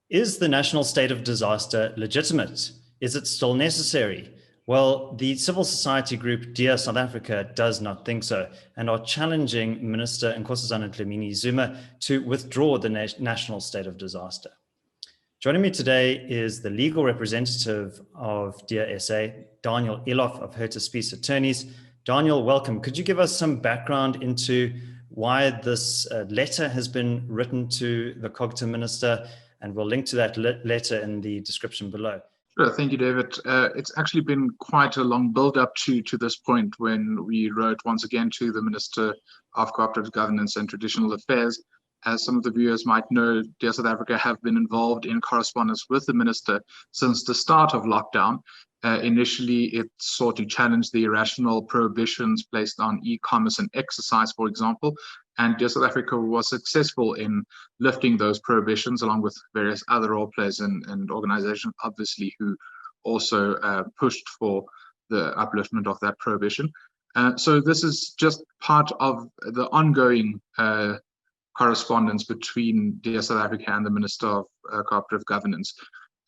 Is the national state of disaster legitimate? Is it still necessary? Well, the civil society group Dear South Africa does not think so and are challenging Minister Nkosazana Dlamini-Zuma to withdraw the national state of disaster. Joining me today is the legal representative of DearSA, Daniel Eloff of Spies attorneys. Daniel, welcome. Could you give us some background into why this letter has been written to the Cognitive Minister? And we'll link to that letter in the description below. Sure, thank you, David. It's actually been quite a long build-up to this point when we wrote once again to the Minister of Co-operative Governance and Traditional Affairs. As some of the viewers might know, Dear South Africa have been involved in correspondence with the Minister since the start of lockdown. Initially, it sought to challenge the irrational prohibitions placed on e-commerce and exercise, for example, and Dear South Africa was successful in lifting those prohibitions along with various other role players and organizations, obviously, who also pushed for the upliftment of that prohibition. So this is just part of the ongoing correspondence between Dear South Africa and the Minister of Cooperative Governance.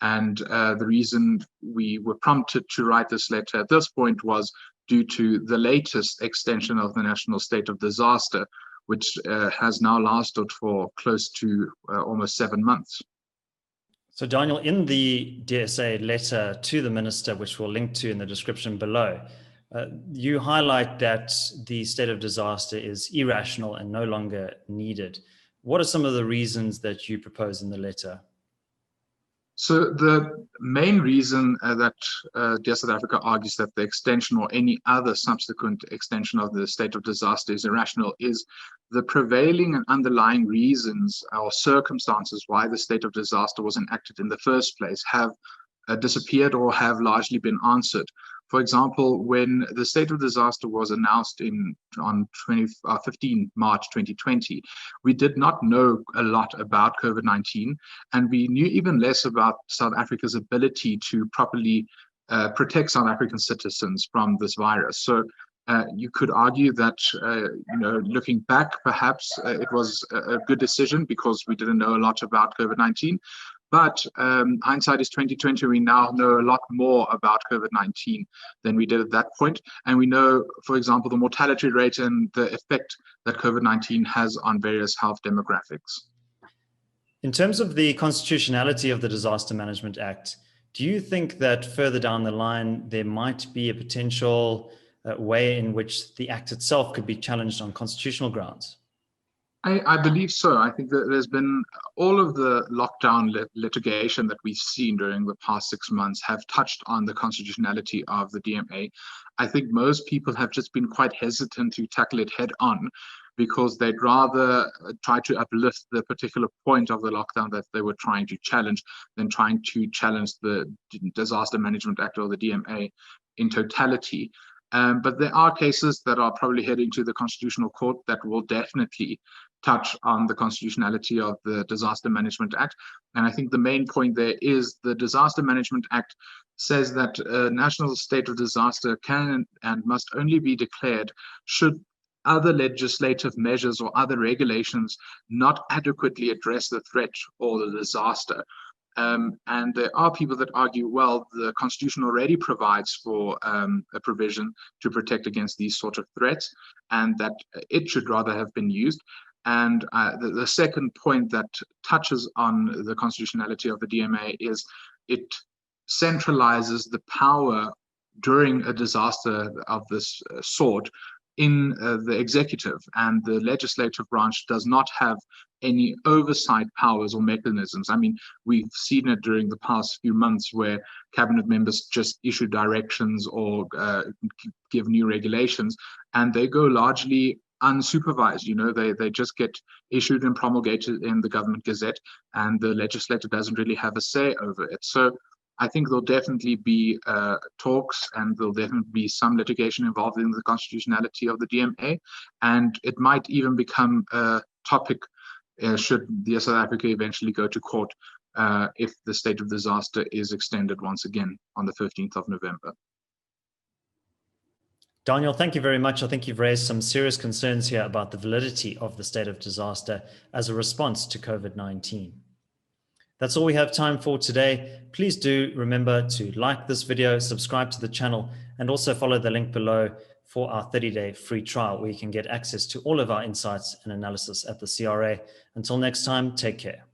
And the reason we were prompted to write this letter at this point was due to the latest extension of the national state of disaster, which has now lasted for close to almost 7 months. So Daniel, in the DearSA letter to the Minister, which we'll link to in the description below, you highlight that the state of disaster is irrational and no longer needed. What are some of the reasons that you propose in the letter? So the main reason that Dear South Africa argues that the extension or any other subsequent extension of the state of disaster is irrational is the prevailing and underlying reasons or circumstances why the state of disaster was enacted in the first place have disappeared or have largely been answered. For example, when the state of disaster was announced on 15 March 2020, we did not know a lot about COVID-19, and we knew even less about South Africa's ability to properly protect South African citizens from this virus. So you could argue that, looking back, perhaps it was a good decision because we didn't know a lot about COVID-19. But hindsight is 2020. We now know a lot more about COVID-19 than we did at that point. And we know, for example, the mortality rate and the effect that COVID-19 has on various health demographics. In terms of the constitutionality of the Disaster Management Act, do you think that further down the line, there might be a potential way in which the act itself could be challenged on constitutional grounds? I believe so. I think that there's been all of the lockdown litigation that we've seen during the past 6 months have touched on the constitutionality of the DMA. I think most people have just been quite hesitant to tackle it head on because they'd rather try to uplift the particular point of the lockdown that they were trying to challenge than trying to challenge the Disaster Management Act or the DMA in totality. But there are cases that are probably heading to the Constitutional Court that will definitely touch on the constitutionality of the Disaster Management Act. And I think the main point there is the Disaster Management Act says that a national state of disaster can and must only be declared should other legislative measures or other regulations not adequately address the threat or the disaster. And there are people that argue, well, the Constitution already provides for a provision to protect against these sort of threats, and that it should rather have been used. And the second point that touches on the constitutionality of the DMA is it centralizes the power during a disaster of this sort in the executive, and the legislative branch does not have any oversight powers or mechanisms. I mean, we've seen it during the past few months where cabinet members just issue directions or give new regulations, and they go largely unsupervised. They just get issued and promulgated in the government gazette, and the legislature doesn't really have a say over it. So I think there'll definitely be talks, and there'll definitely be some litigation involved in the constitutionality of the DMA, and it might even become a topic should the South Africa eventually go to court if the state of disaster is extended once again on the 15th of November. Daniel, thank you very much. I think you've raised some serious concerns here about the validity of the state of disaster as a response to COVID-19. That's all we have time for today. Please do remember to like this video, subscribe to the channel, and also follow the link below for our 30-day free trial where you can get access to all of our insights and analysis at the CRA. Until next time, take care.